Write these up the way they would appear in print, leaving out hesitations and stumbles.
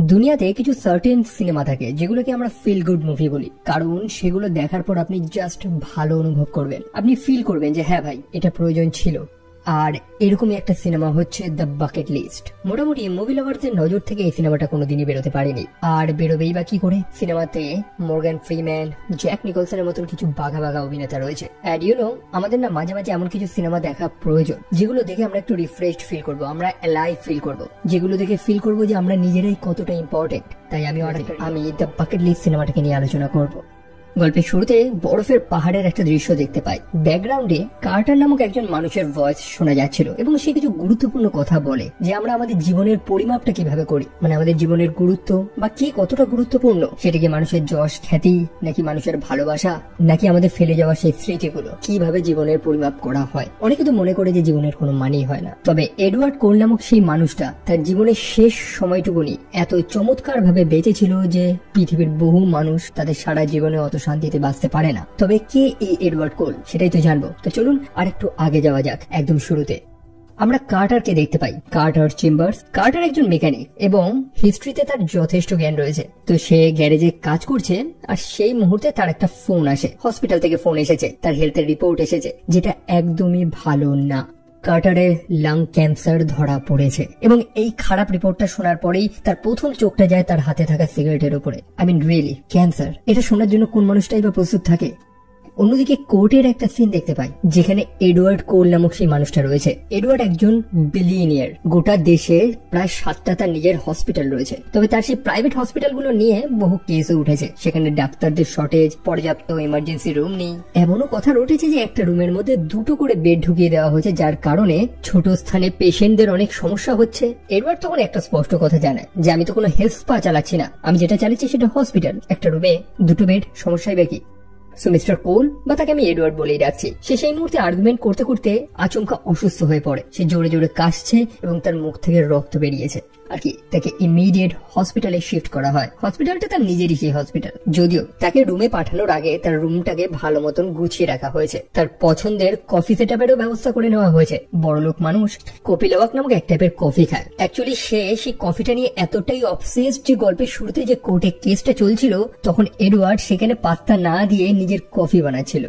দুনিয়াতে কিছু certain cinema থাকে যেগুলোকে আমরা ফিল গুড মুভি বলি, কারণ সেগুলো দেখার পর আপনি জাস্ট ভালো অনুভব করবেন, আপনি ফিল করবেন যে হ্যাঁ ভাই এটা প্রয়োজন ছিল। আর এরকমই একটা সিনেমা হচ্ছে দ্য বাকেট লিস্ট। মোটামুটি মুভি লাভারদের নজর থেকে এই সিনেমাটা কোনোদিনই বেরোতে পারেনি, আর বেরোবেই বা কি করে। সিনেমাতে মর্গান ফ্রিম্যান, জ্যাক নিকলসনের মতন কিছু বাঘা বাঘা অভিনেতা রয়েছে। অ্যান্ড ইউ নো, আমাদের না মাঝে মাঝে এমন কিছু সিনেমা দেখা প্রয়োজন যেগুলো দেখে আমরা একটু রিফ্রেশড ফিল করবো, আমরা অ্যালাইভ ফিল করবো, যেগুলো দেখে ফিল করবো যে আমরা নিজেরাই কতটা ইম্পর্টেন্ট। তাই আমি দ্য বাকেট লিস্ট সিনেমাটাকে নিয়ে আলোচনা করবো। গল্পের শুরুতে বরফের পাহাড়ের একটা দৃশ্য দেখতে পাই। ব্যাকগ্রাউন্ডে কার্টার নামক একজন মানুষের ভয়েস শোনা যাচ্ছিল এবং সে কিছু গুরুত্বপূর্ণ কথা বলে যে আমরা আমাদের জীবনের পরিমাপটা কিভাবে করি, মানে আমাদের জীবনের গুরুত্ব বা কে কতটা গুরুত্বপূর্ণ, সেটা কি মানুষের যশ খ্যাতি, নাকি মানুষের ভালোবাসা, নাকি আমাদের ফেলে যাওয়া সেই স্মৃতিগুলো, কিভাবে জীবনের পরিমাপ করা হয়। অনেকে তো মনে করে যে জীবনের কোনো মানেই হয় না, তবে এডওয়ার্ড কোল নামক সেই মানুষটা তার জীবনের শেষ সময়টুকুনি এত চমৎকার ভাবে বেঁচেছিল যে পৃথিবীর বহু মানুষ তাদের সারা জীবনে অত শান্তিতে বাঁচতে পারে না। তবে কে এই এডওয়ার্ড কোল সেটাই তো জানবো। তো চলুন আর একটু আগে যাওয়া যাক। একদম শুরুতে আমরা কার্টারকে দেখতে পাই। Carter Chambers. কার্টার একজন মেকানিক এবং হিস্ট্রিতে তার যথেষ্ট জ্ঞান রয়েছে। তো সে গ্যারেজে কাজ করছে আর সেই মুহূর্তে তার একটা ফোন আসে। হসপিটাল থেকে ফোন এসেছে, তার হেলথের রিপোর্ট এসেছে, যেটা একদমই ভালো না। কার্টারের লাং ক্যান্সার ধরা পড়েছে এবং এই খারাপ রিপোর্টটা শোনার পরেই তার প্রথম চোখটা যায় তার হাতে থাকা সিগারেটের উপরে। আই মিন রিয়েলি, ক্যান্সার, এটা শোনার জন্য কোন মানুষটাই বা প্রস্তুত থাকে? অন্যদিকে কোর্টের একটা সিন দেখতে পাই যেখানে এডওয়ার্ড কোল নামক সেই মানুষটা রয়েছে। এডওয়ার্ড একজন বিলিয়নিয়ার, গোটা দেশে প্রায় 7টা তার নিজের হসপিটাল রয়েছে। তবে তার সেই প্রাইভেট হসপিটালগুলো নিয়ে বহু কেসও উঠেছে। সেখানে ডাক্তারদের শর্টেজ, পর্যাপ্ত ইমার্জেন্সি রুম নেই, এমনও কথা উঠেছে যে একটা রুমের মধ্যে 2টো করে বেড ঢুকিয়ে দেওয়া হয়েছে, যার কারণে ছোট স্থানে পেশেন্টদের অনেক সমস্যা হচ্ছে। এডওয়ার্ড তখন একটা স্পষ্ট কথা জানায় যে আমি তো কোনো হেলথ স্পা চালাচ্ছি না, আমি যেটা চালাচ্ছি সেটা হসপিটাল। একটা রুমে 2টো বেড, সমস্যাই বা কি? সো মিস্টার কোল, বা তাকে আমি এডওয়ার্ড বলেই রাখছি, সে সেই মুহূর্তে আর্গুমেন্ট করতে করতে আচমকা অসুস্থ হয়ে পড়ে। সে জোরে জোরে কাশছে এবং তার মুখ থেকে রক্ত বেরিয়েছে। আর কি, তাকে ইমিডিয়েট হসপিটালে শিফট করা হয়। হসপিটালটা তার নিজেরই সেই হসপিটাল, যদিও তাকে রুমে পাঠানোর আগে তার রুমটাকে ভালো মতন গুছিয়ে রাখা হয়েছে। তার পছন্দের কফি সেটআপেরও ব্যবস্থা করে নেওয়া হয়েছে। বড়লোক মানুষ কপিলওয়াক নামক এক টাইপের কফি খায়। অ্যাকচুয়ালি সে সেই কফিটা নিয়ে এতটাই অবসেসড যে গল্পের শুরুতে যে কোর্টে কেসটা চলছিল তখন এডওয়ার্ড সেখানে পাত্তা না দিয়ে নিজের কফি বানাচ্ছিল।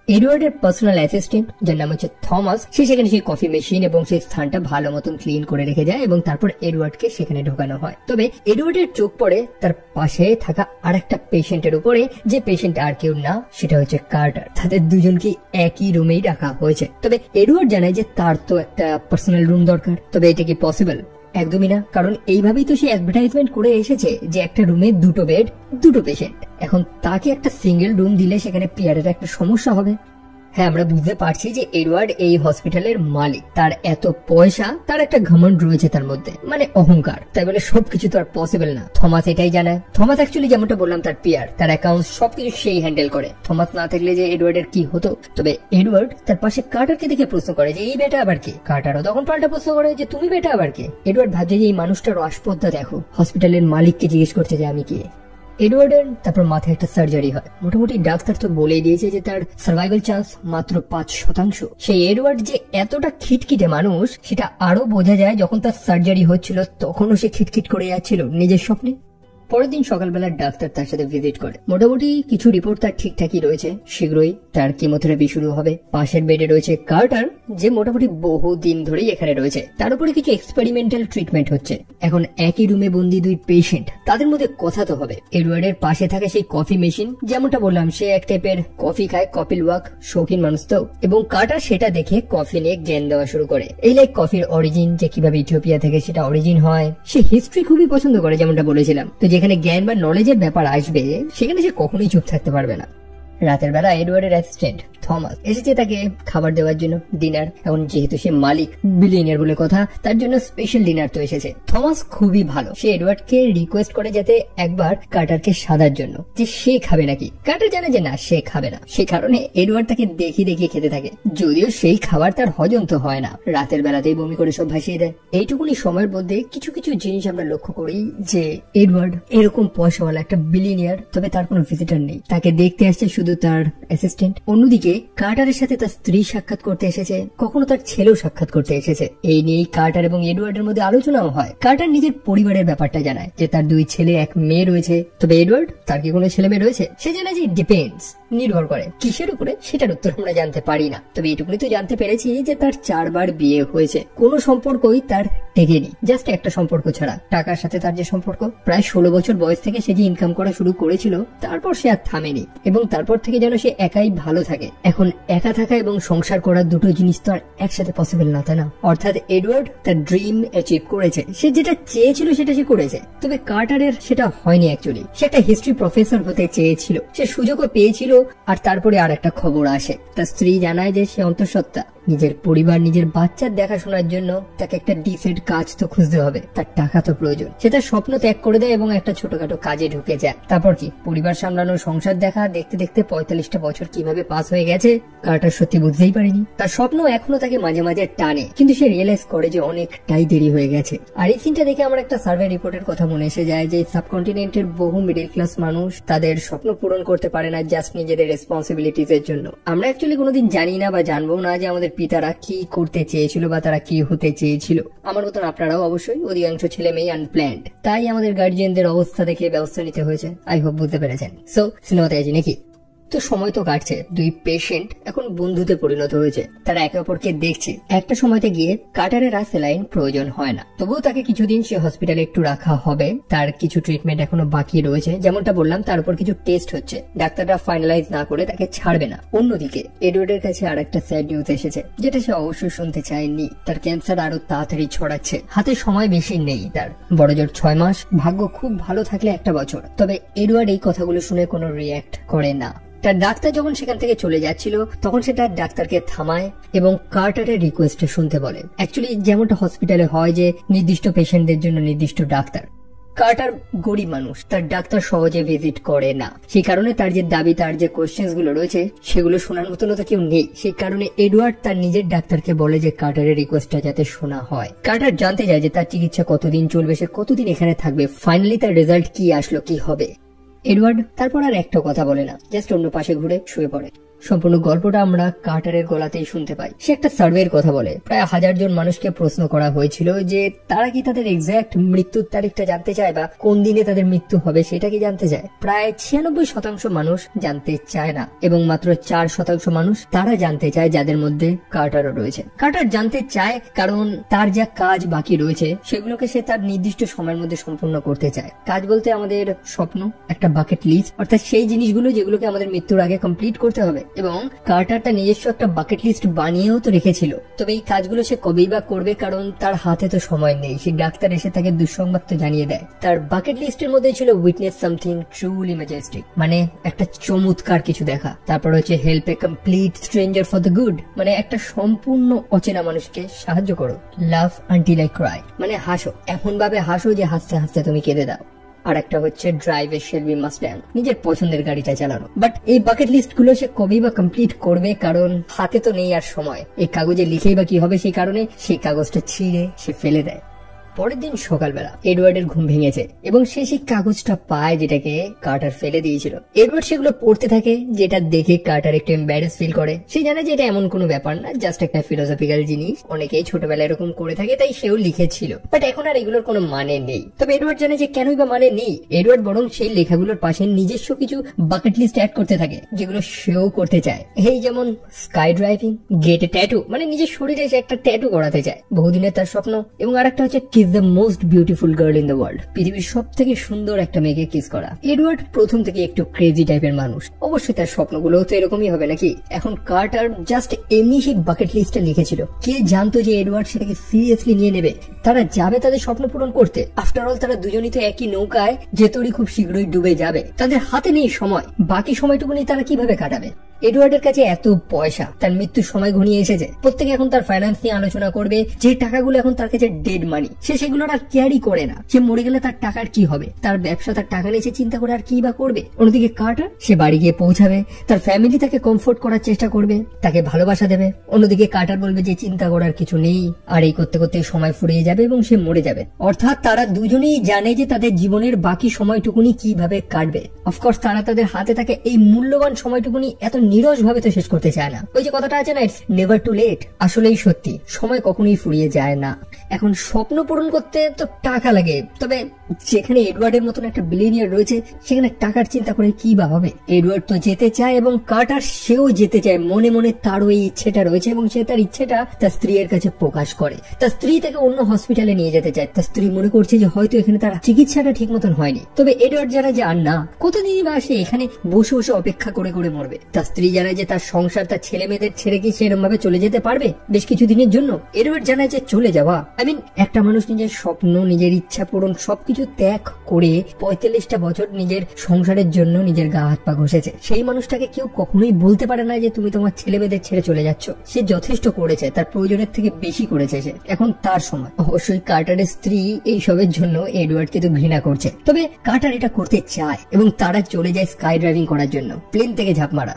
এডওয়ার্ডের পার্সোনাল অ্যাসিস্ট্যান্ট, যার নাম হচ্ছে থমাস, সে সেখানে সেই কফি মেশিন এবং সেই স্থানটা ভালো মতন ক্লিন করে রেখে যায় এবং তারপর এডওয়ার্ডকে সেখানে ঢোকানো হয়। তবে এডওয়ার্ডের চোখ পড়ে তার পাশে থাকা আর একটা পেশেন্টের উপরে, যে পেশেন্ট আর কেউ না, সেটা হচ্ছে কার্টার। তাদের দুজনকে একই রুমেই রাখা হয়েছে। তবে এডওয়ার্ড জানায় যে তার তো একটা পার্সোনাল রুম দরকার। তবে এটা কি পসিবল? একদমই না, কারণ এইভাবেই তো সে অ্যাডভার্টাইজমেন্ট করে এসেছে যে একটা রুমে 2টো বেড, 2টো পেশেন্ট। এখন তাকে একটা সিঙ্গেল রুম দিলে সেখানে পেয়ারের একটা সমস্যা হবে। হ্যাঁ, আমরা বুঝতে পারছি যে এডওয়ার্ড এই হসপিটালের মালিক, তার এত পয়সা, তার একটা ঘমন্ড রয়েছে তার মধ্যে, মানে অহংকার। তাই বলে সবকিছু তো আর পসিবল না। থমাস এটাই জানায়। থমাস অ্যাকচুয়ালি যেমনটা বললাম তার পিয়ার, তার অ্যাকাউন্ট সবকিছু সেই হ্যান্ডেল করে। থমাস না থাকলে যে এডওয়ার্ডের কি হতো? তবে এডওয়ার্ড তার পাশে কার্টারকে দেখে প্রশ্ন করে যে এই বেটা আবার কে? কার্টারও তখন পাল্টা প্রশ্ন করে যে তুমি বেটা আবার কে? এডওয়ার্ড ভাবছে যে এই মানুষটার অস্পর্ধা দেখো, হসপিটালের মালিককে জিজ্ঞেস করছে যে আমি কে। এডওয়ার্ডের তারপর মাথায় একটা সার্জারি হয়। মোটামুটি ডাক্তার তো বলেই দিয়েছে যে তার সার্ভাইভাল চান্স মাত্র 5%। সেই এডওয়ার্ড যে এতটা খিটখিটে মানুষ সেটা আরো বোঝা যায় যখন তার সার্জারি হচ্ছিল, তখনও সে খিটখিট করে যাচ্ছিল নিজের স্বপ্নে। পরের দিন সকালবেলা ডাক্তার তার সাথে ভিজিট করে। মোটামুটি কিছু রিপোর্ট তার ঠিকঠাকই রয়েছে। শীঘ্রই তার কিমোথেরাপি শুরু হবে। পাশের বেডে রয়েছে কার্টার, যে মোটামুটি বহু দিন ধরেই এখানে রয়েছে। তার উপরে কিছু এক্সপেরিমেন্টাল ট্রিটমেন্ট হচ্ছে। এখন একই রুমে বন্দি 2 পেশেন্ট, তাদের মধ্যে কথা তো হবে। এডওয়ার্ডের পাশে থাকে সেই কফি মেশিন, যেমনটা বললাম সে এক টাইপের কফি খায়, কপিলওয়াক, শৌখিন মানুষ তো। এবং কার্টার সেটা দেখে কফি নিয়ে জ্ঞান দেওয়া শুরু করে। এই লাইক কফির অরিজিন, যে কিভাবে ইথিওপিয়া থেকে সেটা অরিজিন হয়। সে হিস্ট্রি খুবই পছন্দ করে, যেমনটা বলেছিলাম। তো যেখানে জ্ঞান বা নলেজের ব্যাপার আসবে সেখানে সে কখনোই চুপ থাকতে পারবে না। রাতের বেলা এডওয়ার্ডের অ্যাসিস্ট্যান্ট থমাস এসেছে তাকে খাবার দেওয়ার জন্য, ডিনার। এখন যেহেতু সে মালিক, বিলিয়নিয়ার বলে কথা, তার জন্য স্পেশাল ডিনার তো এসেছে। থমাস খুবই ভালো, সে এডওয়ার্ডকে রিকোয়েস্ট করে যাতে একবার কার্টারকে সাদার জন্য, যে সে খাবে নাকি। কার্টার জানে যে না, সে খাবে না। সে কারণে এডওয়ার্ড তাকে দেখিয়ে দেখিয়ে খেতে থাকে, যদিও সেই খাবার তার হজম তো হয় না। রাতের বেলাতেই বমি করে সব ভাসিয়ে দেয়। এইটুকুনি সময়ের মধ্যে কিছু কিছু জিনিস আমরা লক্ষ্য করি যে এডওয়ার্ড এরকম পয়সাওয়ালা একটা বিলিয়নিয়ার, তবে তার কোনো ভিজিটর নেই। তাকে দেখতে আসছে শুধু তার অ্যাসিস্ট্যান্ট। অন্যদিকে কার্টারের সাথে তার স্ত্রী সাক্ষাৎ করতে এসেছে, কখনো তার ছেলেও সাক্ষাৎ করতে এসেছে। এই নিয়েই কার্টার এবং এডওয়ার্ডের মধ্যে আলোচনাও হয়। কার্টার নিজের পরিবারের ব্যাপারটা জানায় যে তার 2 ছেলে 1 মেয়ে রয়েছে। তবে এডওয়ার্ড, তার কি কোনো ছেলে মেয়ে রয়েছে? সে জানায় যে ডিপেন্ডস, নির্ভর করে। কিসের উপরে সেটার উত্তর আমরা জানতে পারি না। তবে এটুকুনি তো জানতে পেরেছি যে তার 4 বার বিয়ে হয়েছে। কোনো সম্পর্কই তার টেকেনি, জাস্ট একটা সম্পর্ক ছাড়া, টাকার সাথে তার যে সম্পর্ক। প্রায় 16 বছর বয়স থেকে সে যে ইনকাম করা শুরু করেছিল, তারপর সে আর থামেনি এবং তারপর থেকে যেন সে একাই ভালো থাকে। এখন একা থাকা এবং সংসার করার দুটো জিনিস তো আর একসাথে পসিবল না, তাই না? অর্থাৎ এডওয়ার্ড তার ড্রিম অ্যাচিভ করেছে, সে যেটা চেয়েছিল সেটা সে করেছে। তবে কার্টারের সেটা হয়নি। অ্যাকচুয়ালি সে একটা হিস্ট্রি প্রফেসর হতে চেয়েছিল, সে সুযোগও পেয়েছিল। আর তারপরে আর একটা খবর আসে, তার স্ত্রী জানায় যে সে অন্তঃসত্ত্বা। নিজের পরিবার, নিজের বাচ্চার দেখাশোনার জন্য তাকে একটা ডিসেন্ট কাজ তো খুঁজতে হবে, তার টাকা তো প্রয়োজন। সে তার স্বপ্ন ত্যাগ করে দেয় এবং একটা ছোটখাটো কাজে ঢুকে যায়। তারপর কি, পরিবার সামলানো, সংসার দেখা, দেখতে দেখতে 45টা বছর কিভাবে পাস হয়ে গেছে কার্টার সত্যি বুঝতেই পারেনি। তার স্বপ্ন এখনো তাকে মাঝে মাঝে টানে, কিন্তু সে রিয়েলাইজ করে যে অনেকটাই দেরি হয়ে গেছে। আর এই সিনটা দেখে আমার একটা সার্ভে রিপোর্টের কথা মনে এসে যায় যে সাবকন্টিনেন্টের বহু মিডল ক্লাস মানুষ তাদের স্বপ্ন পূরণ করতে পারে না জাস্ট নিজেদের রেসপন্সিবিলিটিস এর জন্য। আমরা অ্যাকচুয়ালি কোনোদিন জানি না বা জানবো না যে আমাদের পিতারা কি করতে চেয়েছিল বা তারা কি হতে চেয়েছিল। আমার মতন আপনারাও অবশ্যই অধিকাংশ ছেলে মেয়ে আনপ্ল্যান্ড, তাই আমাদের গার্জিয়ানদের অবস্থা দেখে ব্যবস্থা নিতে হয়েছে। আই হোপ বুঝতে পেরেছেন। সো সিনেমাতে আছি নাকি? তো সময় তো কাটছে, 2 পেশেন্ট এখন বন্ধুতে পরিণত হয়েছে, তারা একে অপরকে দেখছে। একটা সময়তে গিয়ে কার্টারের আর স্যালাইন প্রয়োজন হয় না, তবুও তাকে কিছুদিন সে হসপিটালে একটু রাখা হবে। তার কিছু ট্রিটমেন্ট এখনো বাকি রয়েছে, যেমনটা বললাম তার উপর কিছু টেস্ট হচ্ছে, ডাক্তাররা ফাইনালাইজ না করে তাকে ছাড়বে না। অন্যদিকে এডওয়ার্ডের কাছে আর একটা স্যাড নিউজ এসেছে, যেটা সে অবশ্যই শুনতে চায়নি। তার ক্যান্সার আরো তাড়াতাড়ি ছড়াচ্ছে, হাতে সময় বেশি নেই তার, বড়জোর 6 মাস, ভাগ্য খুব ভালো থাকলে 1 বছর। তবে এডওয়ার্ড এই কথাগুলো শুনে কোনো রিয়্যাক্ট করে না। তার ডাক্তার যখন সেখান থেকে চলে যাচ্ছিল তখন সে তার ডাক্তারকে থামায় এবং কার্টারের রিকোয়েস্টে শুনতে বলে। অ্যাকচুয়ালি যেমনটা হসপিটালে হয় যে নির্দিষ্ট পেশেন্টদের জন্য নির্দিষ্ট ডাক্তার, কার্টার গরিব মানুষ, তার ডাক্তার সহজে ভিজিট করে না। সেই কারণে তার যে দাবি, তার যে কোয়েশ্চেন্স গুলো রয়েছে সেগুলো শোনার মতন তো কেউ নেই। সেই কারণে এডওয়ার্ড তার নিজের ডাক্তারকে বলে যে কার্টারের রিকোয়েস্টটা যাতে শোনা হয়। কার্টার জানতে চায় যে তার চিকিৎসা কতদিন চলবে, সে কতদিন এখানে থাকবে, ফাইনালি তার রেজাল্ট কি আসলো, কি হবে। এডওয়ার্ড তারপর আর একটা কথা বলে না, জাস্ট অন্য পাশে ঘুরে শুয়ে পড়ে। সম্পূর্ণ গল্পটা আমরা কার্টারের গলাতেই শুনতে পাই। সে একটা সার্ভের কথা বলে, প্রায় 1000 জন মানুষকে প্রশ্ন করা হয়েছিল যে তারা কি তাদের এক্সাক্ট মৃত্যুর তারিখটা জানতে চায় বা কোন দিনে তাদের মৃত্যু হবে সেটা কি জানতে চায়। প্রায় 96% মানুষ জানতে চায় না এবং মাত্র 4% মানুষ তারা জানতে চায়, যাদের মধ্যে কার্টারও রয়েছে। কার্টার জানতে চায় কারণ তার যা কাজ বাকি রয়েছে সেগুলোকে সে তার নির্দিষ্ট সময়ের মধ্যে সম্পূর্ণ করতে চায়। কাজ বলতে আমাদের স্বপ্ন, একটা বাকেট লিস্ট, অর্থাৎ সেই জিনিসগুলো যেগুলোকে আমাদের মৃত্যুর আগে কমপ্লিট করতে হবে। এবং কার্টার তার নিজস্ব একটা বাকেট লিস্ট বানিয়েও তো রেখেছিল। তবে এই কাজগুলো সে কবেই বা করবে, কারণ তার হাতে তো সময় নেই। সেই ডাক্তার এসে তাকে দুঃসংবাদ তো জানিয়ে দেয়। তার বাকেট লিস্টের মধ্যে ছিল উইটনেস সামথিং ট্রুলি ম্যাজেস্টিক, মানে একটা চমৎকার কিছু দেখা। তারপর হচ্ছে help A complete stranger for the good, মানে একটা সম্পূর্ণ অচেনা মানুষকে সাহায্য করো। লাভ আনটিল আই ক্রাই, মানে হাসো, এমন ভাবে হাসো যে হাসতে হাসতে তুমি কেঁদে দাও। আর একটা হচ্ছে ড্রাইভ এ শেলবি মাস্ট্যাং, নিজের পছন্দের গাড়িটা চালানো। বাট এই বাকেট লিস্ট গুলো সে কবেই বা কমপ্লিট করবে, কারণ হাতে তো নেই আর সময়। এই কাগজে লিখেই বা কি হবে, সেই কারণে সেই কাগজটা ছিঁড়ে সে ফেলে দেয়। পরের দিন সকালবেলা এডওয়ার্ডের ঘুম ভেঙেছে এবং সে সেই কাগজটা পায় যেটাকে কার্টার ফেলে দিয়েছিল। এডওয়ার্ড সেগুলো পড়তে থাকে, যেটা দেখে কার্টার একটু এম্বারেস ফিল করে। সে জানে যে এটা এমন কোনো ব্যাপার না, জাস্ট একটা ফিলোসফিক্যাল জিনিস, অনেকেই ছোটবেলায় এরকম করে থাকে, তাই সেও লিখেছিল। বাট এখন আর এগুলোর কোনো মানে নেই। তবে এডওয়ার্ড জানে যে কেনই বা মানে নেই। এডওয়ার্ড বরং সেই লেখাগুলোর পাশে নিজস্ব কিছু বাকেট লিস্ট অ্যাড করতে থাকে, যেগুলো সেও করতে চায়। এই যেমন স্কাই ড্রাইভিং, গেট এ ট্যাটু, মানে নিজের শরীরে সে একটা ট্যাটু করাতে চায়, বহুদিনের তার স্বপ্ন। এবং আরেকটা হচ্ছে kiss the most beautiful girl in the world, পৃথিবীর সব থেকে সুন্দর একটা মেয়েকে কিস করা। এডওয়ার্ড প্রথম থেকে একটু ক্রেজি টাইপের মানুষ, অবশ্যই তার স্বপ্নগুলো তো এরকমই হবে নাকি। এখন কার্টার জাস্ট এমনি সেই বাকেট লিস্টে লিখেছিল, কে জানতো যে এডওয়ার্ড সেটাকে সিরিয়াসলি নিয়ে নেবে। তারা যাবে তাদের স্বপ্ন পূরণ করতে। আফটার অল তারা দুজনই তো একই নৌকায়, যে তরি খুব শীঘ্রই ডুবে যাবে। তাদের হাতে নেই সময়, বাকি সময়টুকু নিয়ে তারা কিভাবে কাটাবে। এডওয়ার্ডের কাছে এত পয়সা, তার মৃত্যুর সময় ঘনিয়ে এসেছে, প্রত্যেকে এখন তার ফাইন্যান্স নিয়ে আলোচনা করবে। যে টাকাগুলো এখন তার কাছে ডেড মানি, সে সেগুলো আর ক্যারি করে না। সে মরে গেলে তার টাকার কি হবে, তার ব্যবসা, তার টাকা নিয়ে সে চিন্তা করে আর কি বা করবে। অন্যদিকে কার্টার, সে বাড়ি গিয়ে পৌঁছাবে, তার ফ্যামিলি তাকে কমফোর্ট করার চেষ্টা করবে, তাকে ভালোবাসা দেবে। অন্যদিকে কার্টার বলবে যে চিন্তা করার কিছু নেই, আর এই করতে করতে সময় ফুরিয়ে যাবে এবং সে মরে যাবে। অর্থাৎ তারা দুজনেই জানে যে তাদের জীবনের বাকি সময়টুকুনি কিভাবে কাটবে। অফকোর্স তারা তাদের হাতে থাকে এই মূল্যবান সময়টুকুনি এত নিরস ভাবে তো শেষ করতে চায় না। ওই যে কথাটা আছে না, ইটস নেভার টু লেট, আসলেই সত্যি সময় কখনোই ফুরিয়ে যায় না। এখন স্বপ্ন পূরণ করতে তো টাকা লাগে, তবে যেখানে এডওয়ার্ডের মতন একটা বিলিয়নিয়ার রয়েছে সেখানে টাকার চিন্তা করে কি বা হবে। এডওয়ার্ড তো যেতে চায় এবং কার্টার সেও যেতে চায়, মনে মনে তারও এই ইচ্ছেটা রয়েছে এবং সে তার ইচ্ছেটা তার স্ত্রীর কাছে প্রকাশ করে। তার স্ত্রী তাকে অন্য হসপিটালে নিয়ে যেতে চায়। তার স্ত্রী মনে করছে যে হয়তো এখানে তার চিকিৎসাটা ঠিক মতন হয়নি, তবে এডওয়ার্ড জানায় যে আর না, কতদিনই বা সে এখানে বসে বসে অপেক্ষা করে করে মরবে। তার স্ত্রী জানায় যে তার সংসার, তার ছেলে মেয়েদের ছেড়ে কি সেরকম ভাবে চলে যেতে পারবে বেশ কিছু দিনের জন্য। এডওয়ার্ড জানায় যে চলে যাওয়া, একটা মানুষ নিজের স্বপ্ন, নিজের ইচ্ছা পূরণ সবকিছু ত্যাগ করে 45টা বছর নিজের সংসারের জন্য নিজের গা হাত পা ঘষেছে, সেই মানুষটাকে কেউ কখনোই বলতে পারে না যে তুমি তোমার ছেলে মেয়েদের ছেড়ে চলে যাচ্ছ। সে যথেষ্ট করেছে, তার প্রয়োজনের থেকে বেশি করেছে সে, এখন তার সময়। অবশ্যই কার্টারের স্ত্রী এইসবের জন্য এডওয়ার্ডকে তো ঘৃণা করছে, তবে কার্টার এটা করতে চায় এবং তারা চলে যায় স্কাই ড্রাইভিং করার জন্য, প্লেন থেকে ঝাঁপ মারা।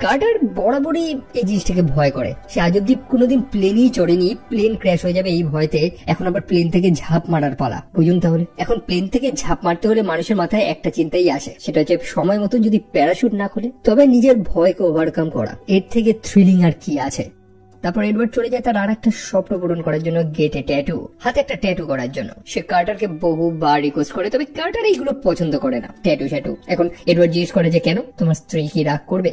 কার্টার বরাবরই এই জিনিসটাকে ভয় করে, সে আজ অব্দি কোনোদিন প্লেনই চড়েনি, প্লেন ক্র্যাশ হয়ে যাবে এই ভয়তে এখন আবার প্লেন থেকে ঝাঁপ মারার পালা। বুঝুন তাহলে, এখন প্লেন থেকে ঝাঁপ মারতে হলে মানুষের মাথায় একটা চিন্তাই আসে, সেটা হচ্ছে সময় মতন যদি প্যারাশুট না খোলে তবে নিজের ভয়কে ওভারকাম করা, এর থেকে থ্রিলিং আর কি আছে। তারপর এডওয়ার্ড চলে যায় তার আর একটা স্বপ্ন পূরণ করার জন্য, গেটে ট্যাটু, হাতে একটা ট্যাটু করার জন্য। সে কার্টারকে বহুবার রিকোয়েস্ট করে, তবে কার্টার এইগুলো পছন্দ করে না, ট্যাটু শ্যাটু। এখন এডওয়ার্ড জিজ্ঞেস করে যে কেন, তোমার স্ত্রী কি রাগ করবে?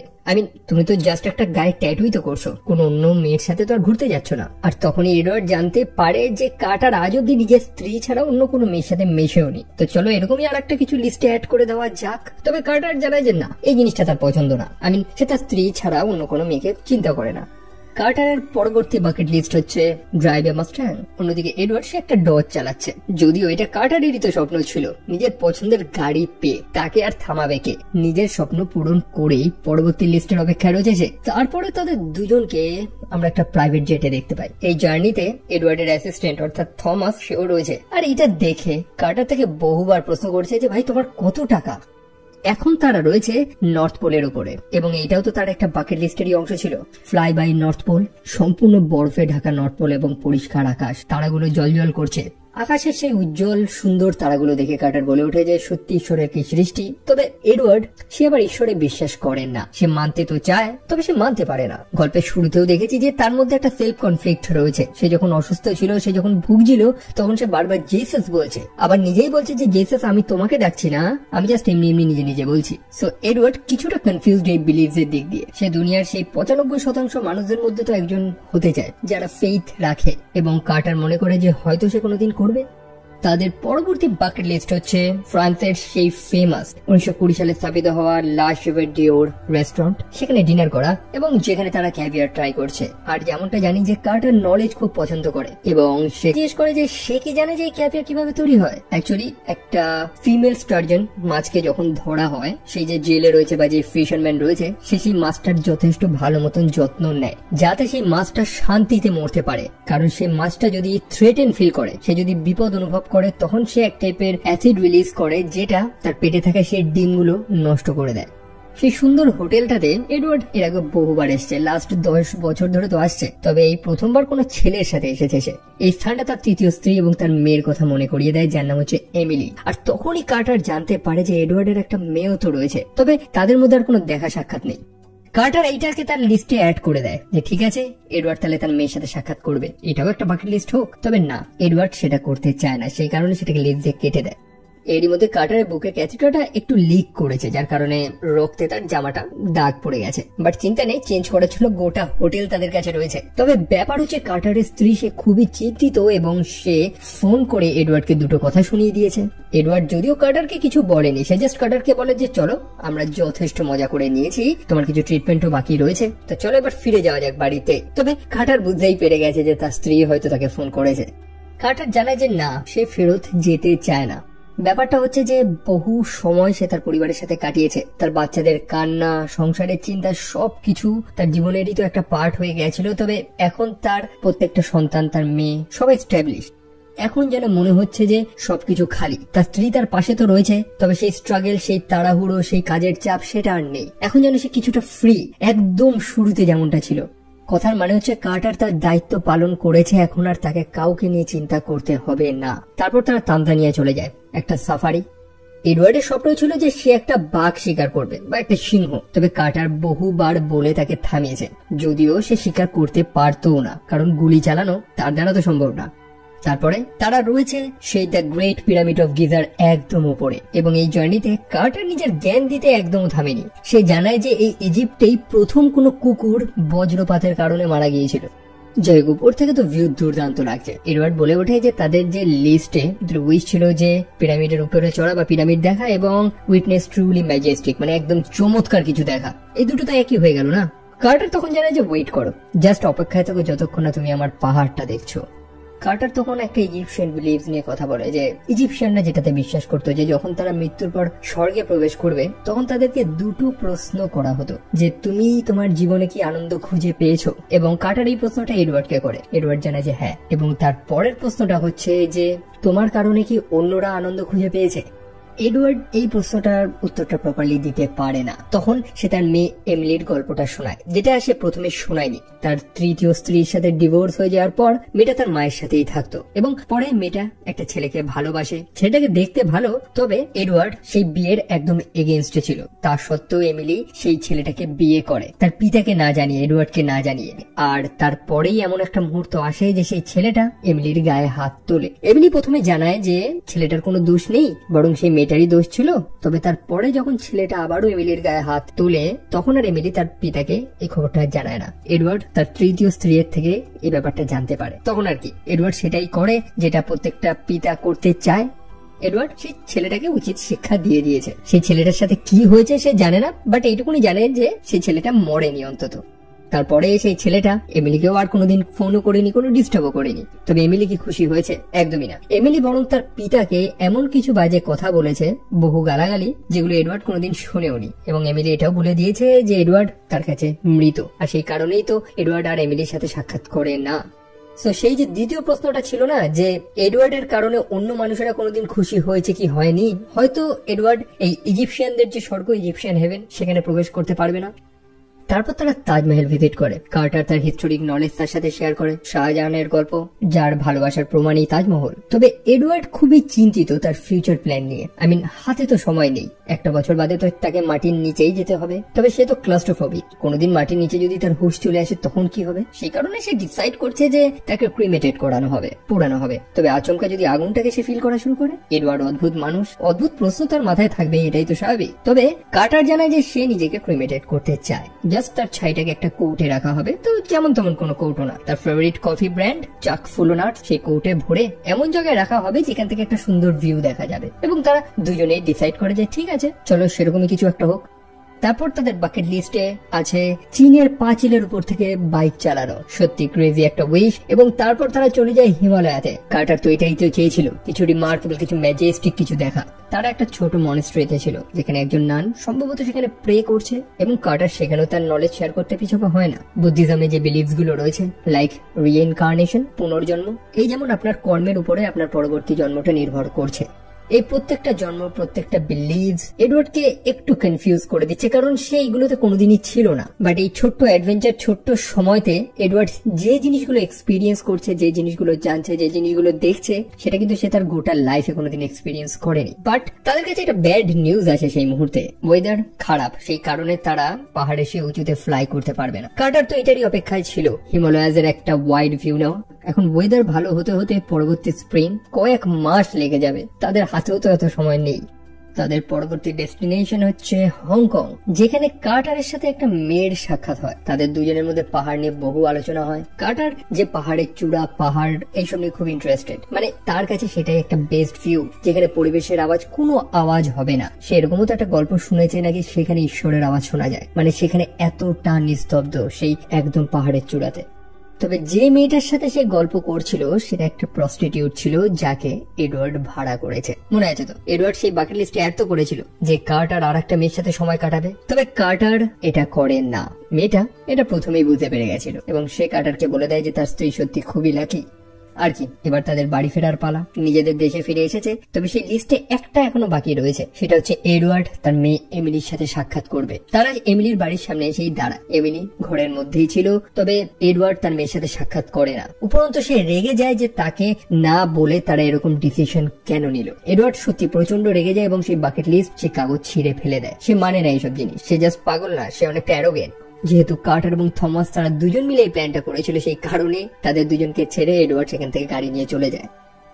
তুমি তো জাস্ট একটা গায়ে ট্যাটুই তো করছো, কোন অন্য মেয়ের সাথে তো আর ঘুরতে যাচ্ছ না। আর তখনই এডওয়ার্ড জানতে পারে যে কার্টার আজ অব্দি নিজের স্ত্রী ছাড়া অন্য কোনো মেয়ের সাথে মেশেওনি। তো চলো এরকমই আর একটা কিছু লিস্টে অ্যাড করে দেওয়া যাক। তবে কার্টার জানায় যে না, এই জিনিসটা তার পছন্দ না। সে তার স্ত্রী ছাড়া অন্য কোনো মেয়েকে চিন্তা করে না। কার্টারের পরবর্তী বাকেট লিস্ট হচ্ছে ড্রাইভ এ মাস্ট্যাং। অন্যদিকে এডওয়ার্ড সে একটা ডজ চালাচ্ছে, যদিও এটা কার্টারেরই তো স্বপ্ন ছিল নিজের পছন্দের গাড়ি পেয়ে, তাকে আর থামাবে কে? নিজের স্বপ্ন পূরণ করেই পরবর্তী লিস্টের অপেক্ষায় রয়েছে সে। তারপরে তাদের দুজনকে আমরা একটা প্রাইভেট জেটে দেখতে পাই। এই জার্নিতে এডওয়ার্ডের অ্যাসিস্ট্যান্ট অর্থাৎ থমাস সেও রয়েছে। আর এটা দেখে কার্টার থেকে বহুবার প্রশ্ন করছে যে ভাই তোমার কত টাকা? এখন তারা রয়েছে নর্থ পোলের উপরে এবং এটাও তো তার একটা বাকেট লিস্টেরই অংশ ছিল। ফ্লাই বাই নর্থ পোল, সম্পূর্ণ বরফে ঢাকা নর্থ পোল এবং পরিষ্কার আকাশ, তারাগুলো জলজল করছে। আকাশের সেই উজ্জ্বল সুন্দর তারাগুলো দেখে কার্টার বলে ওঠে যে সত্যি ঈশ্বরের কি সৃষ্টি। তবে এডওয়ার্ড সে আবার ঈশ্বরে বিশ্বাস করেন না, সে মানতে তো চায় তবে সে মানতে পারে না। গল্পের শুরুতেও দেখেছি যে তার মধ্যে একটা সেলফ কনফ্লিক্ট রয়েছে। সে যখন অসুস্থ ছিল, সে যখন ভুগছিল, তখন সে বারবার জেসাস বলছে, আবার নিজেই বলছে যে জেসাস আমি তোমাকে ডাকছি না, আমি জাস্ট এমনি এমনি নিজে নিজে বলছি। সো এডওয়ার্ড কিছুটা কনফিউজড এই বিলিভস এর দিক দিয়ে। সে দুনিয়ার সেই 95% মানুষদের মধ্যে তো একজন হতে চায় যারা ফেইথ রাখে, এবং কার্টার মনে করে যে হয়তো সে কোনোদিন করবে। তাদের পরবর্তী বাকেট লিস্ট হচ্ছে ফ্রান্সের সেই ফেমাস 1920 সালে স্থাপিত হওয়া লা শেভারডিওর রেস্টুরেন্ট, সেখানে ডিনার করা এবং যেখানে তারা ক্যাভিয়ার ট্রাই করছে। আর যেমনটা জানি যে কার্টার নলেজ খুব পছন্দ করে এবং সে জিজ্ঞেস করে যে সে কি জানে যে ক্যাভিয়ার কিভাবে তৈরি হয়। অ্যাকচুয়ালি একটা ফিমেল স্টার্জন মাছকে যখন ধরা হয়, সেই যে জেলে রয়েছে বা যে ফিশারম্যান রয়েছে, সে সেই মাছটার যথেষ্ট ভালো মতন যত্ন নেয় যাতে সেই মাছটা শান্তিতে মরতে পারে। কারণ সেই মাছটা যদি থ্রেটেন ফিল করে, সে যদি বিপদ অনুভব করে, তখন সে এক টাইপের অ্যাসিড রিলিজ করে যেটা তার পেটে থাকা সেই ডিমগুলো নষ্ট করে দেয়। সেই সুন্দর হোটেলটাতে এডওয়ার্ড এর আগে বহুবার এসছে, লাস্ট 10 বছর ধরে তো আসছে, তবে এই প্রথমবার কোনো ছেলের সাথে এসেছে সে। এই স্থানটা তার তৃতীয় স্ত্রী এবং তার মেয়ের কথা মনে করিয়ে দেয়, যার নাম হচ্ছে এমিলি। আর তখনই কার্টার জানতে পারে যে এডওয়ার্ডের একটা মেয়েও তো রয়েছে, তবে তাদের মধ্যে আর কোনো দেখা সাক্ষাৎ নেই। কার্টার এইটাকে তার লিস্টে অ্যাড করে দেয় যে ঠিক আছে, এডওয়ার্ড তাহলে তার মেয়ের সাথে সাক্ষাৎ করবে, এটাও একটা বাকেট লিস্ট হোক। তবে না, এডওয়ার্ড সেটা করতে চায় না, সেই কারণে সেটাকে লিস্ট দিয়ে কেটে দেয়। এরই মধ্যে কার্টারের বুকের ক্যাথেটারটা একটু লিক করেছে, যার কারণে রক্তে তার জামাটা দাগ পড়ে গেছে। বাট চিন্তা নেই, চেঞ্জ করার জন্য গোটা হোটেল তাদের কাছে রয়েছে। তবে ব্যাপার হচ্ছে কার্টারের স্ত্রী সে খুবই চিন্তিত এবং সে ফোন করে এডওয়ার্ডকে দুটো কথা শুনিয়ে দিয়েছে। এডওয়ার্ড যদিও কার্টারকে কিছু বলেনি, সে জাস্ট কার্টারকে বলে যে চলো আমরা যথেষ্ট মজা করে নিয়েছি, তোমার কিছু ট্রিটমেন্টও বাকি রয়েছে, তো চলো এবার ফিরে যাওয়া যাক বাড়িতে। তবে কার্টার বুঝতেই পেরে গেছে যে তার স্ত্রী হয়তো তাকে ফোন করেছে। কার্টার জানায় যে না, সে ফেরত যেতে চায় না। ব্যাপারটা হচ্ছে যে বহু সময় সে তার পরিবারের সাথে কাটিয়েছে, তার বাচ্চাদের কান্না, সংসারের চিন্তা সবকিছু তার জীবনেরই তো একটা পার্ট হয়ে গেছিল। তবে এখন তার প্রত্যেকটা সন্তান, তার মেয়ে সবাই স্ট্যাবলিশ। এখন যেন মনে হচ্ছে যে সবকিছু খালি। তার স্ত্রী তার পাশে তো রয়েছে, তবে সেই স্ট্রাগল, সেই তাড়াহুড়ো, সেই কাজের চাপ সেটা আর নেই। এখন যেন সে কিছুটা ফ্রি, একদম শুরুতে যেমনটা ছিল। কথার মানে হচ্ছে কার্টার তার দায়িত্ব পালন করেছে, এখন আর তাকে কাউকে নিয়ে চিন্তা করতে হবে না। তারপর তারা তানজানিয়া চলে যায়, একটা সাফারি। এডওয়ার্ডের স্বপ্ন ছিল যে সে একটা বাঘ শিকার করবে বা একটা সিংহ, তবে কার্টার বহুবার বলে তাকে থামিয়েছে, যদিও সে শিকার করতে পারতো না, কারণ গুলি চালানো তার দ্বারা তো সম্ভব না। তারপরে তারা রয়েছে সেই the great pyramid of geyser একদম উপরে, এবং এই জার্নিতে কার্টার নিজের জ্ঞান দিতে একদম থামেনি। সে জানায় যে এই ইজিপ্টেই প্রথম কোনো কুকুর বজ্রপাতের কারণে মারা গিয়েছিল। যাই হোক, উপর থেকে তো ভিউ দুর্দান্ত লাগছে। এডওয়ার্ড বলে ওঠে যে তাদের যে লিস্টে উইশ ছিল যে পিরামিডের উপরে চড়া বা পিরামিড দেখা এবং উইটনেস ট্রুলি ম্যাজেস্টিক, মানে একদম চমৎকার কিছু দেখা, এই দুটো তো একই হয়ে গেল না। কার্টার তখন জানায় যে ওয়েট করো, জাস্ট অপেক্ষায় থাকো যতক্ষণ না তুমি আমার পাহাড়টা দেখছো। কার্টার তখন একটা ইজিপশিয়ান বিলিভস নিয়ে কথা বলে, যে ইজিপশিয়ানরা যেটাতে বিশ্বাস করতো যে যখন তারা মৃত্যুর পর স্বর্গে প্রবেশ করবে তখন তাদেরকে দুটো প্রশ্ন করা হতো, যে তুমি তোমার জীবনে কি আনন্দ খুঁজে পেয়েছো, এবং কার্টার এই প্রশ্নটা এডওয়ার্ডকে করে। এডওয়ার্ড জানায় যে হ্যাঁ, এবং তার পরের প্রশ্নটা হচ্ছে যে তোমার কারণে কি অন্যরা আনন্দ খুঁজে পেয়েছে। এডওয়ার্ড এই প্রশ্নটার উত্তরটা প্রপারলি দিতে পারে না। তখন সে তার মেয়ে এমিলির গল্পটা শোনায়, যেটা সে প্রথমে শোনায়নি। তার তৃতীয় স্ত্রীর সাথে ডিভোর্স হয়ে যাওয়ার পর মেয়েটা তার মায়ের সাথেই থাকতো, এবং পরে মেয়েটা একটা ছেলেকে ভালোবাসে, ছেলেটাকে দেখতে ভালো, তবে এডওয়ার্ড সেই বিয়ের একদম এগেইনস্টে ছিল। তা সত্ত্বেও এমিলি সেই ছেলেটাকে বিয়ে করে, তার পিতাকে না জানিয়ে, এডওয়ার্ডকে না জানিয়ে। আর তারপরেই এমন একটা মুহূর্ত আসে যে সেই ছেলেটা এমিলির গায়ে হাত তোলে। এমিলি প্রথমে জানায় যে ছেলেটার কোনো দোষ নেই, বরং সেই মেয়েটারই দোষ ছিল। তবে তারপরে যখন ছেলেটা আবারও এমিলির গায়ে হাত তোলে, তখন আর এমিলি তার পিতাকে এই খবরটা জানায় না। এডওয়ার্ড তার তৃতীয় স্ত্রীর থেকে এই ব্যাপারটা জানতে পারে। তখন আর কি এডওয়ার্ড সেটাই করে যেটা প্রত্যেকটা পিতা করতে চায়। এডওয়ার্ড সেই ছেলেটাকে উচিত শিক্ষা দিয়ে দিয়েছে। সেই ছেলেটার সাথে কি হয়েছে সে জানে না, বাট এইটুকুনি জানে যে সেই ছেলেটা মরেনি অন্তত। তারপরে সেই ছেলেটা এমিলিকেও আর কোনোদিন ফোনও করেনি, কোনো ডিস্টার্বও করেনি। তবে এমিলি কি খুশি হয়েছে? একদমই না। এমিলি বরং তার পিতাকে এমন কিছু বাজে কথা বলেছে, বহু গালাগালি, যেগুলো এডওয়ার্ড কোনোদিন শুনেওনি। এবং এমিলি এটাও বলে দিয়েছে যে এডওয়ার্ড তার কাছে মৃত, আর সেই কারণেই তো এডওয়ার্ড আর এমিলির সাথে সাক্ষাৎ করে না। তো সেই যে দ্বিতীয় প্রশ্নটা ছিল না, যে এডওয়ার্ডের কারণে অন্য মানুষেরা কোনোদিন খুশি হয়েছে কি হয়নি, হয়তো এডওয়ার্ড এই ইজিপশিয়ানদের যে স্বর্গ, ইজিপশিয়ান হেভেন, সেখানে প্রবেশ করতে পারবে না। তারপর তারা তাজমহল ভিজিট করে। কার্টার তার হিস্টোরিক নলেজ তার সাথে শেয়ার করে, শাহজাহানের গল্প, যার ভালোবাসার প্রমাণই তাজমহল। তবে এডওয়ার্ড খুবই চিন্তিত তার ফিউচার প্ল্যান নিয়ে। হাতে তো সময় নেই, একটা বছর বাদে তো তাকে মাটির নিচেই যেতে হবে। তবে সে তো ক্লাস্ট্রোফোবিক, কোনোদিন মাটির নিচে যদি তার হুঁশ চলে আসে তখন কি হবে। সেই কারণে সে ডিসাইড করছে যে তাকে ক্রিমেটেড করানো হবে, পোড়ানো হবে। তবে আচমকা যদি আগুনটাকে সে ফিল করা শুরু করে, এডওয়ার্ড অদ্ভুত মানুষ, অদ্ভুত প্রশ্ন তার মাথায় থাকবে, এটাই তো স্বাভাবিক। তবে কার্টার জানায় যে সে নিজেকে ক্রিমেটেড করতে চায়। তার ছাইটাকে একটা কৌটে রাখা হবে, তো যেমন তেমন কোনো কৌটো না, তার ফেভারিট কফি ব্র্যান্ড চাক ফুলোনাট সেই কৌটে ভরে এমন জায়গায় রাখা হবে যেখান থেকে একটা সুন্দর ভিউ দেখা যাবে। এবং তারা দুজনেই ডিসাইড করে যে ঠিক আছে, চলো সেরকমই কিছু একটা হোক। তারপর তাদের বাকেট লিস্টে আছে চীনের পাঁচিলের উপর থেকে বাইক চালানো, সত্যি ক্রেজি একটা উইশ। এবং তারপর তারা চলে যায় হিমালয়াতে। কার্টার তো এটাই তো চেয়েছিল, কিছু রিমার্কেবল, কিছু ম্যাজেস্টিক কিছু দেখা। তারা একটা ছোট মনেস্ট্রিতে ছিল, যেখানে একজন নান সম্ভবত সেখানে প্রে করছে, এবং কার্টার সেখানেও তার নলেজ শেয়ার করতে পিছপা হয় না। বুদ্ধিজমে যে বিলিভস গুলো রয়েছে, লাইক রিইনকার্নেশন, পুনর্জন্ম, এই যেমন আপনার কর্মের উপরে আপনার পরবর্তী জন্মটা নির্ভর করছে, এই প্রত্যেকটা জন্ম, প্রত্যেকটা বিলিভস এডওয়ার্ডকে একটু কনফিউজ করে দিচ্ছে, কারণ সে এইগুলোতে কোনোদিনই ছিল না। বাট এই ছোট্ট অ্যাডভেঞ্চার, ছোট্ট সময়তে এডওয়ার্ড যে জিনিসগুলো এক্সপিরিয়েন্স করছে, যে জিনিসগুলো জানছে, যে জিনিসগুলো দেখছে, সেটা কিন্তু সে তার গোটা লাইফে কোনোদিন এক্সপিরিয়েন্স করেনি। বাট তাদের কাছে একটা ব্যাড নিউজ আছে সেই মুহূর্তে, ওয়েদার খারাপ, সেই কারণে তারা পাহাড়ে সে উঁচুতে ফ্লাই করতে পারবে না। কার্টার তো এটারই অপেক্ষায় ছিল, হিমালয়াজের একটা ওয়াইড ভিউ নেওয়া। এখন ওয়েদার ভালো হতে হতে পরবর্তী স্প্রিং কয়েক মাস লেগে যাবে, তাদের হাতেও তো এত সময় নেই। তাদের পরবর্তী ডেস্টিনেশন হচ্ছে হংকং, যেখানে কার্টারের সাথে একটা মেয়ের সাক্ষাৎ হয়। তাদের দুজনের মধ্যে পাহাড় নিয়ে বহু আলোচনা হয়। কার্টার যে পাহাড়ের চূড়া, পাহাড় এইসব নিয়ে খুব ইন্টারেস্টেড, তার কাছে সেটাই একটা বেস্ট ভিউ, যেখানে পরিবেশের আওয়াজ, কোনো আওয়াজ হবে না। সে এরকমও তো একটা গল্প শুনেছে নাকি সেখানে ঈশ্বরের আওয়াজ শোনা যায়, সেখানে এতটা নিস্তব্ধ সেই একদম পাহাড়ের চূড়াতে। তবে যে মেয়েটার সাথে সে গল্প করছিল সেটা একটা প্রস্টিটিউট ছিল, যাকে এডওয়ার্ড ভাড়া করেছে। মনে আছে তো, এডওয়ার্ড সেই বাকেট লিস্টে অ্যাড তো করেছিল যে কার্টার আর একটা মেয়ের সাথে সময় কাটাবে। তবে কার্টার এটা করে না। মেয়েটা এটা প্রথমেই বুঝতে পেরে গেছিল, এবং সে কার্টারকে বলে দেয় যে তার স্ত্রী সত্যি খুবই লাকি। আর কি, এবার তাদের বাড়ি ফেরার পালা। নিজেদের দেশে ফিরে এসেছে, তবে সেই লিস্টে একটা এখনো বাকি রয়েছে, সেটা হচ্ছে এডওয়ার্ড তার মেয়ে এমিলির সাথে সাক্ষাৎ করবে। তারা এমিলির বাড়ির সামনে এসেই দাঁড়ায়। এমিলি ঘরের মধ্যেই ছিল, তবে এডওয়ার্ড তার মেয়ের সাথে সাক্ষাৎ করে না। উপরন্তু সে রেগে যায় যে তাকে না বলে তারা এরকম ডিসিশন কেন নিল। এডওয়ার্ড সত্যি প্রচন্ড রেগে যায় এবং সেই বাকেট লিস্ট সে কাগজ ছিঁড়ে ফেলে দেয়। সে মানে না এইসব জিনিস, সে জাস্ট পাগল না, সে অনেকটা অ্যারোগেন্ট। যেহেতু কার্টার এবং থমাস তারা দুজন মিলে এই প্ল্যানটা করেছিল, সেই কারণে তাদের দুজনকে ছেড়ে এডওয়ার্ড সেখান থেকে গাড়ি নিয়ে চলে যায়।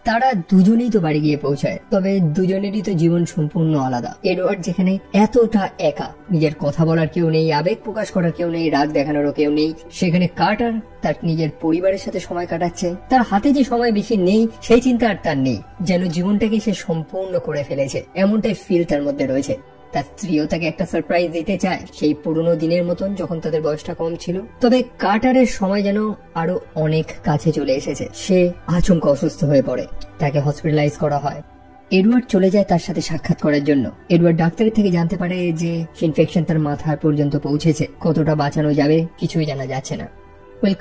তারা দুজনেই তো বাড়ি গিয়ে পৌঁছায়, তবে দুজনেরই তো জীবন সম্পূর্ণ আলাদা। এডওয়ার্ড যেখানে এতটা একা, নিজের কথা বলার কেউ নেই, আবেগ প্রকাশ করার কেউ নেই, রাগ দেখানোরও কেউ নেই, সেখানে কার্টার তার নিজের পরিবারের সাথে সময় কাটাচ্ছে। তার হাতে যে সময় বেশি নেই সেই চিন্তা আর তার নেই, যেন জীবনটাকে সে সম্পূর্ণ করে ফেলেছে, এমনটাই ফিল তার মধ্যে রয়েছে। তার স্ত্রীও তাকে একটা সারপ্রাইজ দিতে চায়, সেই পুরনো দিনের মতন যখন তাদের বয়সটা কম ছিল। তবে কার্টারের সময় যেন আরো অনেক কাছে চলে এসেছে। সে আচমকা অসুস্থ হয়ে পড়ে, তাকে হসপিটালাইজ করা হয়। এডওয়ার্ড চলে যায় তার সাথে সাক্ষাৎ করার জন্য। এডওয়ার্ড ডাক্তারের থেকে জানতে পারে যে ইনফেকশন তার মাথার পর্যন্ত পৌঁছেছে, কতটা বাঁচানো যাবে কিছুই জানা যাচ্ছে না।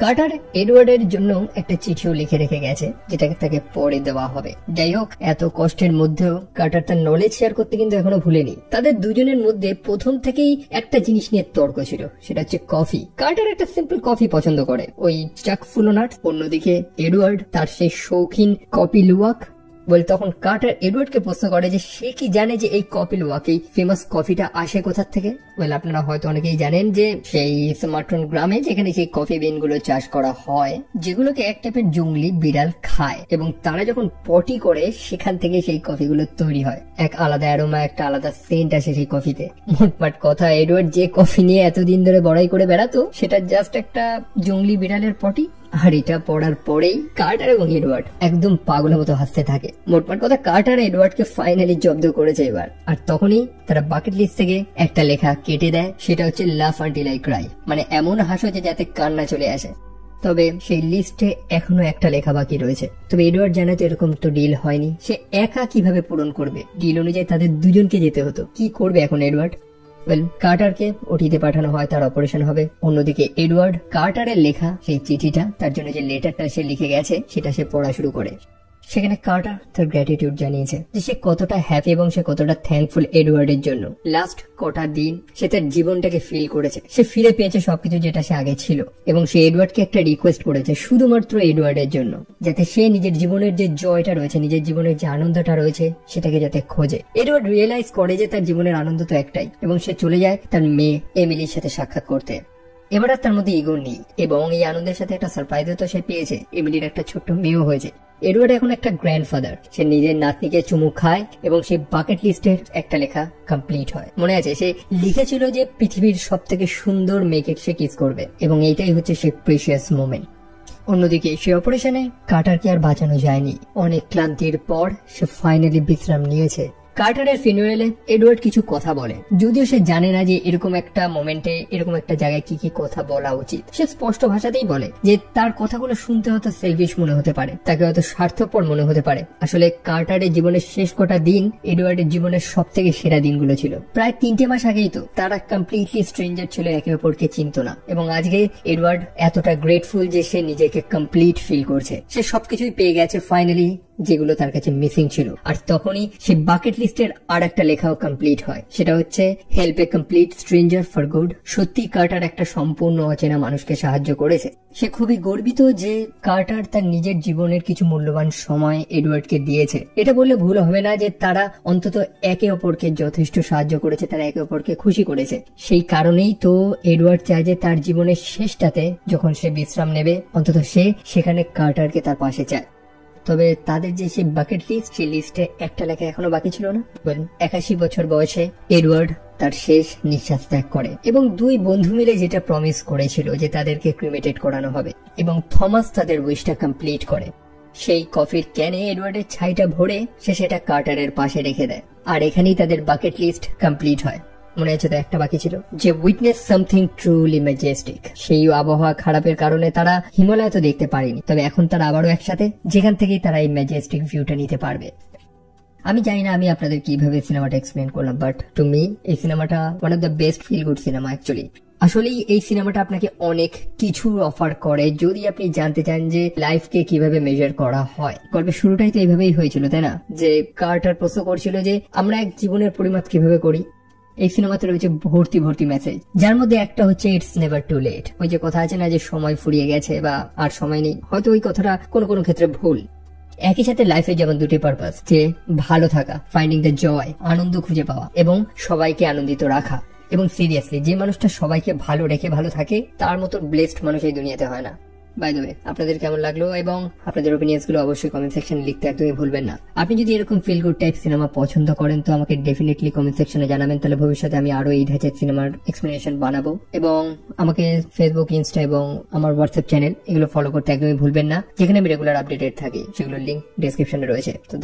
কার্টার এডওয়ার্ডের জন্য একটা চিঠিও লিখে রেখে গেছে, যেটাকে তাকে পরে দেওয়া হবে। যাই হোক, এত কষ্টের মধ্যেও কার্টার তার নলেজ শেয়ার করতে কিন্তু এখনো ভুলেনি। তাদের দুজনের মধ্যে প্রথম থেকেই একটা জিনিস নিয়ে তর্ক ছিল, সেটা হচ্ছে কফি। কার্টার একটা সিম্পল কফি পছন্দ করে, ওই চাক ফুলোনাট। অন্যদিকে এডওয়ার্ড তার সেই শৌখিন কপি লুয়াক। বলে তখন কার্টার এডওয়ার্ডকে প্রশ্ন করে যে সে কি জানে যে এই কপি লুয়াক, এই ফেমাস কফিটা আসে কোথা থেকে। আপনারা হয়তো অনেকেই জানেন যে সেই স্মার্টন গ্রামে যেখানে সেই কফি বিন গুলো চাষ করা হয়, যেগুলোকে এক টাইপের জঙ্গলি বিড়াল খায়, এবং তারা যখন পটি করে সেখান থেকে সেই কফি গুলো তৈরি হয়। এক আলাদা অ্যারোমা, একটা আলাদা সেন্ট আসে সেই কফিতে। মোটমাট কথা, এডওয়ার্ড যে কফি নিয়ে এতদিন ধরে বড়াই করে বেড়াতো, সেটা জাস্ট একটা জঙ্গলি বিড়ালের পটি। আর এটা পড়ার পরেই কার্টার এবং এডওয়ার্ড একদম পাগলের মতো হাসতে থাকে। মোটমাট কথা, কার্টার এডওয়ার্ডকে ফাইনালি জব্দ করেছে এবার। আর তখনই তারা বাকেট লিস্ট থেকে একটা লেখা কেটে দেয়, সেটা হচ্ছে লাফ আনটিল আই ক্রাই, মানে এমন হাসো যে যাতে কান্না চলে আসে। তবে সেই লিস্টে এখনো একটা লেখা বাকি রয়েছে। তবে এডওয়ার্ড জানে তো এরকম তো ডিল হয়নি, সে একা কিভাবে পূরণ করবে। ডিল অনুযায়ী তাদের দুজনকে যেতে হতো। কি করবে এখন এডওয়ার্ড? কার্টারকে ওটিতে পাঠানো হয়, তার অপারেশন হবে। অন্যদিকে এডওয়ার্ড কার্টারের লেখা সেই চিঠিটা, তার জন্য যে লেটারটা সে লিখে গেছে, সেটা সে পড়া শুরু করে। সেখানে কার্টার তার গ্র্যাটিটিউড জানিয়েছে যে সে কতটা হ্যাপি এবং সে কতটা থ্যাঙ্কফুল এডওয়ার্ডের জন্য। লাস্ট কটা দিন সে তার জীবনটাকে ফিল করেছে, সে ফিরে পেয়েছে সবকিছু যেটা সে আগে ছিল, এবং সে এডওয়ার্ডকে একটা রিকোয়েস্ট করেছে শুধুমাত্র এডওয়ার্ডের জন্য, যাতে সে নিজের জীবনের যে জয়টা রয়েছে, নিজের জীবনের যে আনন্দটা রয়েছে, সেটাকে যাতে খোঁজে। এডওয়ার্ড রিয়েলাইজ করে যে তার জীবনের আনন্দ তো একটাই, এবং সে চলে যায় তার মেয়ে এমিলির সাথে সাক্ষাৎ করতে। এবার আর তার মধ্যে ইগো নেই, এবং এই আনন্দের সাথে একটা সারপ্রাইজও তো সে পেয়েছে, এমিলির একটা ছোট্ট মেয়েও হয়েছে। এডওয়ার্ড এখন একটা গ্র্যান্ডফাদার, সে নিজের নাতনিকে চুমু খায়, এবং সেই বাকেট লিস্টের একটা লেখা কমপ্লিট হয়। মনে আছে সে লিখেছিল যে পৃথিবীর সব থেকে সুন্দর মেয়েকে সে কিস করবে, এবং এইটাই হচ্ছে সেই প্রিশিয়াস মোমেন্ট। অন্যদিকে সে অপারেশনে কার্টারকে আর বাঁচানো যায়নি। অনেক ক্লান্তির পর সে ফাইনালি বিশ্রাম নিয়েছে। কার্টারের ফিনারেলে এডওয়ার্ড কিছু কথা বলে, যদিও সে জানে না যে এরকম একটা মোমেন্টে, এরকম একটা জায়গায় কি কি কথা বলা উচিত। সে স্পষ্ট ভাষাতেই বলে যে তার কথাগুলো শুনতে হয়তো সেলফিশ মনে হতে পারে, তাকে হয়তো স্বার্থপর মনে হতে পারে। আসলে কার্টারের জীবনের শেষ কটা দিন এডওয়ার্ডের জীবনের সব থেকে সেরা দিনগুলো ছিল। প্রায় 3 মাস আগেই তো তারা কমপ্লিটলি স্ট্রেঞ্জার ছিল, একে অপরকে চিনত না, এবং আজকে এডওয়ার্ড এতটা গ্রেটফুল যে সে নিজেকে কমপ্লিট ফিল করছে। সে সবকিছুই পেয়ে গেছে ফাইনালি, যেগুলো তার কাছে মিসিং ছিল। আর তখনই সে বাকেট লিস্টের আর একটা লেখাও কমপ্লিট হয়, সেটা হচ্ছে help A complete stranger for good. সত্যি কার্টার একটা সম্পূর্ণ অচেনা মানুষকে সাহায্য করেছে। সে খুবই গর্বিত যে কার্টার তার নিজের জীবনের কিছু মূল্যবান সময় এডওয়ার্ডকে দিয়েছে। এটা বললে ভুল হবে না যে তারা অন্তত একে অপরকে যথেষ্ট সাহায্য করেছে, তারা একে অপরকে খুশি করেছে। সেই কারণেই তো এডওয়ার্ড চায় যে তার জীবনের শেষটাতে যখন সে বিশ্রাম নেবে, অন্তত সে সেখানে কার্টারকে তার পাশে চায়। তবে তাদের যে সেই বাকেট লিস্ট, সেই লিস্টে একটা লেখা এখনো বাকি ছিল না। 81 বছর বয়সে এডওয়ার্ড তার শেষ নিঃশ্বাস ত্যাগ করে, এবং 2 বন্ধু মিলে যেটা প্রমিস করেছিল যে তাদেরকে ক্রিমেটেড করানো হবে, এবং থমাস তাদের উইশটা কমপ্লিট করে। সেই কফির ক্যানে এডওয়ার্ডের ছাইটা ভরে সে সেটা কার্টারের পাশে রেখে দেয়। আর এখানেই তাদের বাকেট লিস্ট কমপ্লিট হয়। মনে আছে তো একটা বাকি ছিল, যে উইটনেস সামথিং ট্রুলি ম্যাজেস্টিক। সেই আবহাওয়া খারাপের কারণে তারা হিমালয় তো দেখতে পারেনি, তবে এখন তারা আবারও একসাথে, যেখান থেকেই তারা এই ম্যাজেস্টিক ভিউটা নিতে পারবে। আমি জানি না আমি আপনাদের কিভাবে সিনেমাটা এক্সপ্লেন করলাম, বাট টু মি এই সিনেমাটা one of the best feel good cinema actually. আসলেই এই সিনেমাটা আপনাকে অনেক কিছু অফার করে যদি আপনি জানতে চান যে লাইফকে কিভাবে মেজার করা হয়। গল্পের শুরুটাই তো এইভাবেই হয়েছিল, তাই না? যে কার্টার প্রশ্ন করছিল যে আমরা এক জীবনের পরিমাপ কিভাবে করি। এই সিনেমাতে রয়েছে ভর্তি ভর্তি মেসেজ, যার মধ্যে একটা হচ্ছে ইটস নেভার টু লেট। ওই যে কথা আছে না যে সময় ফুরিয়ে গেছে বা আর সময় নেই, হয়তো ওই কথাটা কোনো কোনো ক্ষেত্রে ভুল। একই সাথে লাইফে যেমন দুটি পারপাস, যে ভালো থাকা, ফাইন্ডিং দ্য জয়, আনন্দ খুঁজে পাওয়া এবং সবাইকে আনন্দিত রাখা। এবং সিরিয়াসলি, যে মানুষটা সবাইকে ভালো রেখে ভালো থাকে তার মতো ব্লেসড মানুষ এই দুনিয়াতে হয় না। বাই দ্য ওয়ে, আপনাদের কেমন লাগলো এবং আপনাদের ওপিনিয়ন্স গুলো অবশ্যই কমেন্ট সেকশনে লিখতে একদমই ভুলবেন না। আপনি যদি এরকম ফিল গুড টাইপ সিনেমা পছন্দ করেন তো আমাকে ডেফিনেটলি কমেন্ট সেকশনে জানাবেন, তাহলে ভবিষ্যতে আমি আরো এই ধাঁচের সিনেমার এক্সপ্লেনেশন বানাবো। এবং আমাকে ফেসবুক, ইনস্টা এবং আমার হোয়াটসঅ্যাপ চ্যানেল এগুলো ফলো করতে একদমই ভুলবেন না, যেখানে আমি রেগুলার আপডেটেড থাকি। সেগুলোর লিঙ্ক ডেসক্রিপশনে রয়েছে। তো